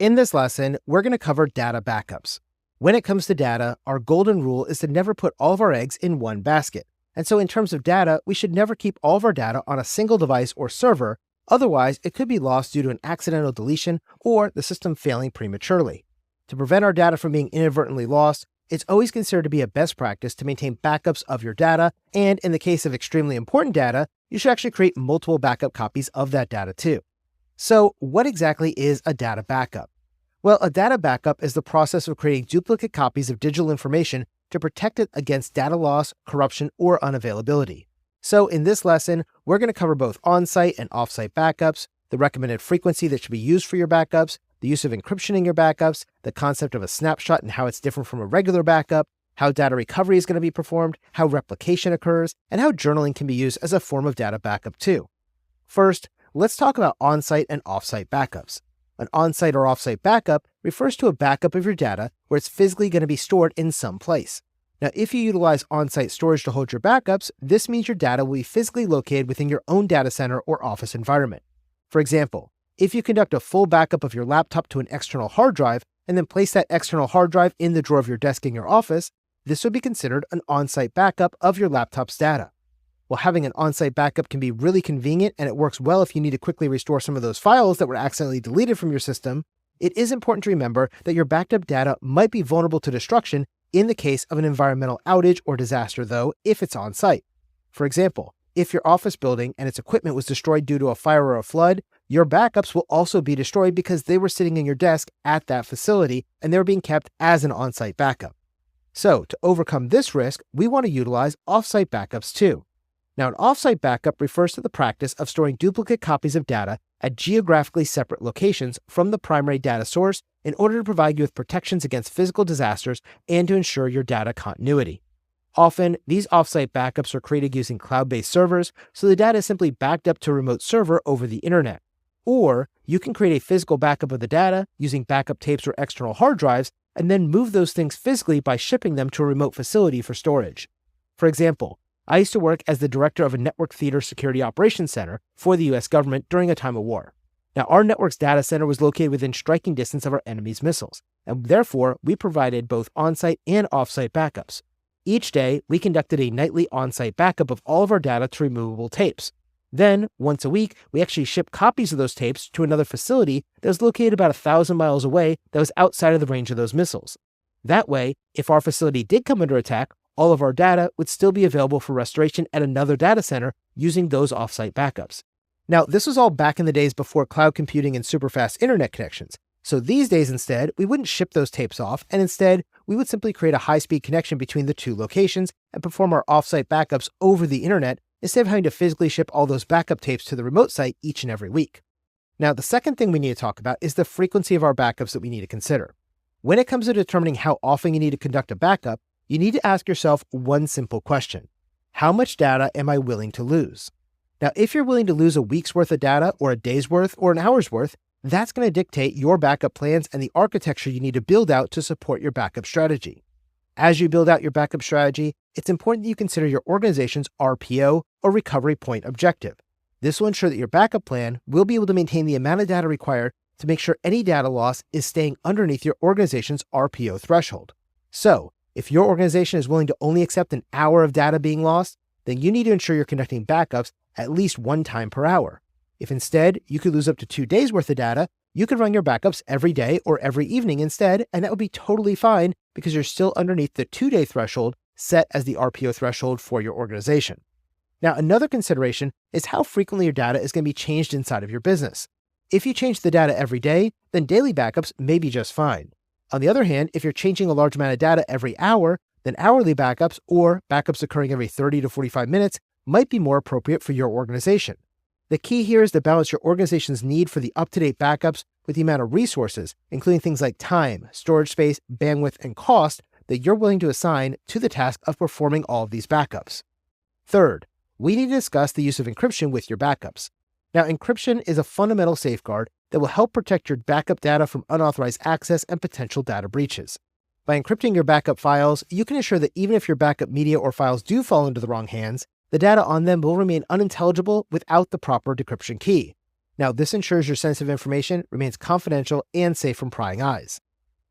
In this lesson, we're going to cover data backups. When it comes to data, our golden rule is to never put all of our eggs in one basket. And so in terms of data, we should never keep all of our data on a single device or server, otherwise it could be lost due to an accidental deletion or the system failing prematurely. To prevent our data from being inadvertently lost, it's always considered to be a best practice to maintain backups of your data, and in the case of extremely important data, you should actually create multiple backup copies of that data too. So what exactly is a data backup? Well, a data backup is the process of creating duplicate copies of digital information to protect it against data loss, corruption, or unavailability. So in this lesson, we're going to cover both on-site and off-site backups, the recommended frequency that should be used for your backups, the use of encryption in your backups, the concept of a snapshot and how it's different from a regular backup, how data recovery is going to be performed, how replication occurs, and how journaling can be used as a form of data backup too. First, let's talk about on-site and off-site backups. An on-site or off-site backup refers to a backup of your data where it's physically going to be stored in some place. Now, if you utilize on-site storage to hold your backups, this means your data will be physically located within your own data center or office environment. For example, if you conduct a full backup of your laptop to an external hard drive and then place that external hard drive in the drawer of your desk in your office, this would be considered an on-site backup of your laptop's data. While having an on-site backup can be really convenient and it works well if you need to quickly restore some of those files that were accidentally deleted from your system, it is important to remember that your backed up data might be vulnerable to destruction in the case of an environmental outage or disaster, though, if it's on-site. For example, if your office building and its equipment was destroyed due to a fire or a flood, your backups will also be destroyed because they were sitting in your desk at that facility and they were being kept as an on-site backup. So, to overcome this risk, we want to utilize off-site backups too. Now, an off-site backup refers to the practice of storing duplicate copies of data at geographically separate locations from the primary data source in order to provide you with protections against physical disasters and to ensure your data continuity. Often, these off-site backups are created using cloud-based servers, so the data is simply backed up to a remote server over the internet. Or, you can create a physical backup of the data using backup tapes or external hard drives, and then move those things physically by shipping them to a remote facility for storage. For example, I used to work as the director of a network theater security operations center for the US government during a time of war. Now, our network's data center was located within striking distance of our enemy's missiles, and therefore, we provided both on-site and off-site backups. Each day, we conducted a nightly on-site backup of all of our data to removable tapes. Then, once a week, we actually shipped copies of those tapes to another facility that was located about 1,000 miles away that was outside of the range of those missiles. That way, if our facility did come under attack, all of our data would still be available for restoration at another data center using those off-site backups. Now, this was all back in the days before cloud computing and super fast internet connections. So these days instead, we wouldn't ship those tapes off, and instead, we would simply create a high-speed connection between the two locations and perform our off-site backups over the internet instead of having to physically ship all those backup tapes to the remote site each and every week. Now, the second thing we need to talk about is the frequency of our backups that we need to consider. When it comes to determining how often you need to conduct a backup, you need to ask yourself one simple question. How much data am I willing to lose? Now, if you're willing to lose a week's worth of data or a day's worth or an hour's worth, that's going to dictate your backup plans and the architecture you need to build out to support your backup strategy. As you build out your backup strategy, it's important that you consider your organization's RPO or recovery point objective. This will ensure that your backup plan will be able to maintain the amount of data required to make sure any data loss is staying underneath your organization's RPO threshold. So, if your organization is willing to only accept an hour of data being lost, then you need to ensure you're conducting backups at least one time per hour. If instead you could lose up to 2 days worth of data, you could run your backups every day or every evening instead, and that would be totally fine because you're still underneath the 2-day threshold set as the RPO threshold for your organization. Now, another consideration is how frequently your data is going to be changed inside of your business. If you change the data every day, then daily backups may be just fine. On the other hand, if you're changing a large amount of data every hour, then hourly backups or backups occurring every 30 to 45 minutes might be more appropriate for your organization. The key here is to balance your organization's need for the up-to-date backups with the amount of resources, including things like time, storage space, bandwidth, and cost that you're willing to assign to the task of performing all of these backups. Third, we need to discuss the use of encryption with your backups. Now, encryption is a fundamental safeguard that will help protect your backup data from unauthorized access and potential data breaches. By encrypting your backup files, you can ensure that even if your backup media or files do fall into the wrong hands, the data on them will remain unintelligible without the proper decryption key. Now, this ensures your sensitive information remains confidential and safe from prying eyes.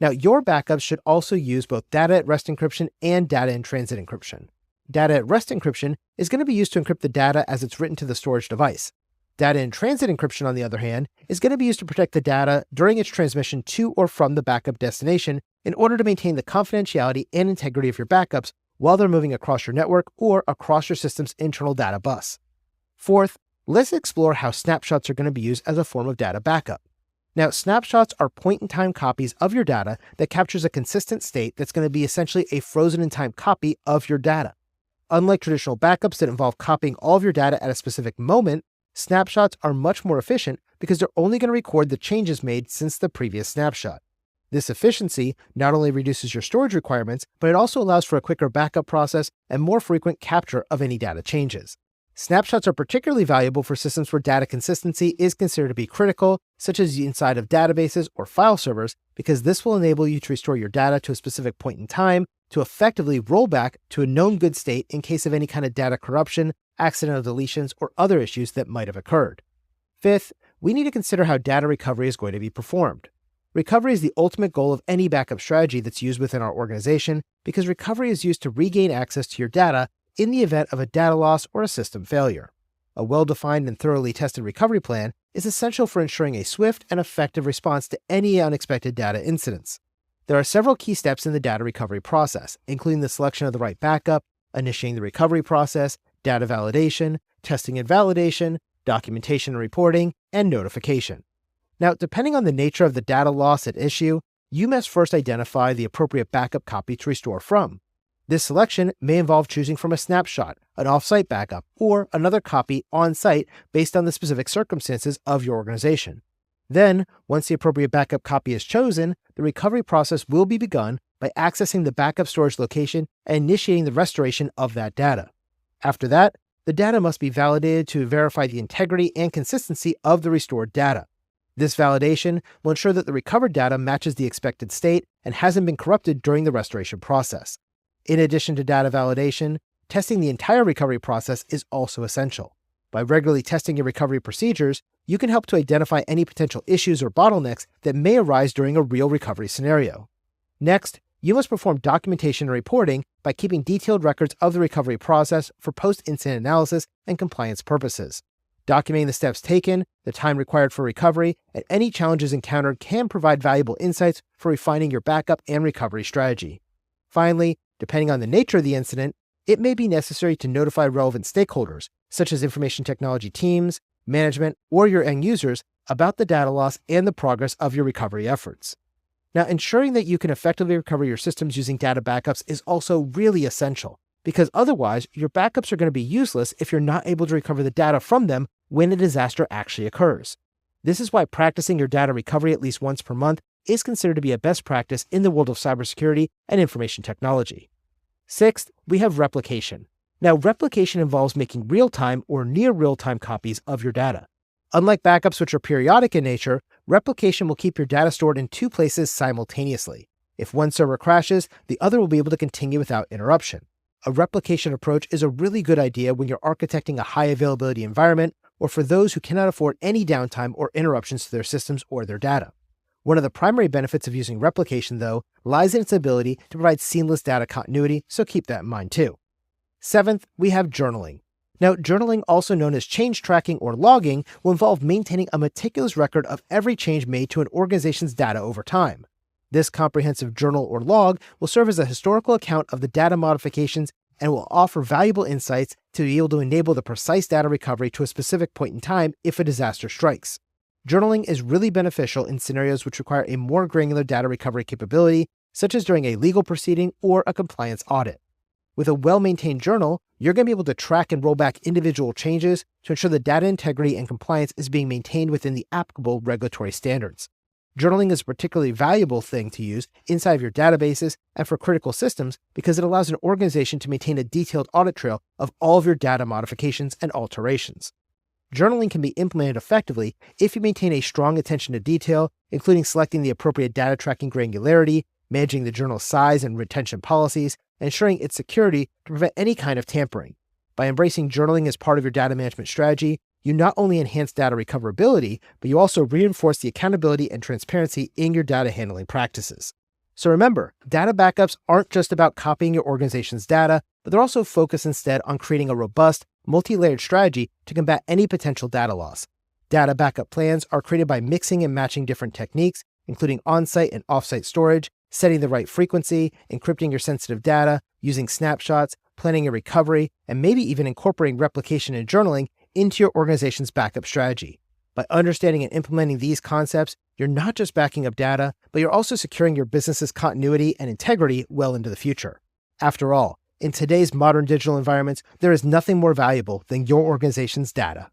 Now, your backups should also use both data at rest encryption and data in transit encryption. Data at rest encryption is going to be used to encrypt the data as it's written to the storage device. Data in transit encryption, on the other hand, is going to be used to protect the data during its transmission to or from the backup destination in order to maintain the confidentiality and integrity of your backups while they're moving across your network or across your system's internal data bus. Fourth, let's explore how snapshots are going to be used as a form of data backup. Now, snapshots are point-in-time copies of your data that captures a consistent state that's going to be essentially a frozen-in-time copy of your data. Unlike traditional backups that involve copying all of your data at a specific moment, snapshots are much more efficient because they're only going to record the changes made since the previous snapshot. This efficiency not only reduces your storage requirements, but it also allows for a quicker backup process and more frequent capture of any data changes. Snapshots are particularly valuable for systems where data consistency is considered to be critical, such as inside of databases or file servers, because this will enable you to restore your data to a specific point in time to effectively roll back to a known good state in case of any kind of data corruption, accidental deletions, or other issues that might have occurred. Fifth, we need to consider how data recovery is going to be performed. Recovery is the ultimate goal of any backup strategy that's used within our organization because recovery is used to regain access to your data in the event of a data loss or a system failure. A well-defined and thoroughly tested recovery plan is essential for ensuring a swift and effective response to any unexpected data incidents. There are several key steps in the data recovery process, including the selection of the right backup, initiating the recovery process, data validation, testing and validation, documentation and reporting, and notification. Now, depending on the nature of the data loss at issue, you must first identify the appropriate backup copy to restore from. This selection may involve choosing from a snapshot, an off-site backup, or another copy on-site based on the specific circumstances of your organization. Then, once the appropriate backup copy is chosen, the recovery process will be begun by accessing the backup storage location and initiating the restoration of that data. After that, the data must be validated to verify the integrity and consistency of the restored data. This validation will ensure that the recovered data matches the expected state and hasn't been corrupted during the restoration process. In addition to data validation, testing the entire recovery process is also essential. By regularly testing your recovery procedures, you can help to identify any potential issues or bottlenecks that may arise during a real recovery scenario. Next, you must perform documentation and reporting by keeping detailed records of the recovery process for post-incident analysis and compliance purposes. Documenting the steps taken, the time required for recovery, and any challenges encountered can provide valuable insights for refining your backup and recovery strategy. Finally, depending on the nature of the incident, it may be necessary to notify relevant stakeholders, such as information technology teams, management, or your end users, about the data loss and the progress of your recovery efforts. Now, ensuring that you can effectively recover your systems using data backups is also really essential, because otherwise, your backups are going to be useless if you're not able to recover the data from them when a disaster actually occurs. This is why practicing your data recovery at least once per month is considered to be a best practice in the world of cybersecurity and information technology. Sixth, we have replication. Now, replication involves making real-time or near real-time copies of your data. Unlike backups, which are periodic in nature, replication will keep your data stored in two places simultaneously. If one server crashes, the other will be able to continue without interruption. A replication approach is a really good idea when you're architecting a high availability environment or for those who cannot afford any downtime or interruptions to their systems or their data. One of the primary benefits of using replication, though, lies in its ability to provide seamless data continuity, so keep that in mind too. Seventh, we have journaling. Now, journaling, also known as change tracking or logging, will involve maintaining a meticulous record of every change made to an organization's data over time. This comprehensive journal or log will serve as a historical account of the data modifications and will offer valuable insights to be able to enable the precise data recovery to a specific point in time if a disaster strikes. Journaling is really beneficial in scenarios which require a more granular data recovery capability, such as during a legal proceeding or a compliance audit. With a well-maintained journal, you're going to be able to track and roll back individual changes to ensure that data integrity and compliance is being maintained within the applicable regulatory standards. Journaling is a particularly valuable thing to use inside of your databases and for critical systems because it allows an organization to maintain a detailed audit trail of all of your data modifications and alterations. Journaling can be implemented effectively if you maintain a strong attention to detail, including selecting the appropriate data tracking granularity, managing the journal size and retention policies, and ensuring its security to prevent any kind of tampering. By embracing journaling as part of your data management strategy, you not only enhance data recoverability, but you also reinforce the accountability and transparency in your data handling practices. So remember, data backups aren't just about copying your organization's data, but they're also focused instead on creating a robust, multi-layered strategy to combat any potential data loss. Data backup plans are created by mixing and matching different techniques, including on-site and off-site storage, setting the right frequency, encrypting your sensitive data, using snapshots, planning your recovery, and maybe even incorporating replication and journaling into your organization's backup strategy. By understanding and implementing these concepts, you're not just backing up data, but you're also securing your business's continuity and integrity well into the future. After all, in today's modern digital environments, there is nothing more valuable than your organization's data.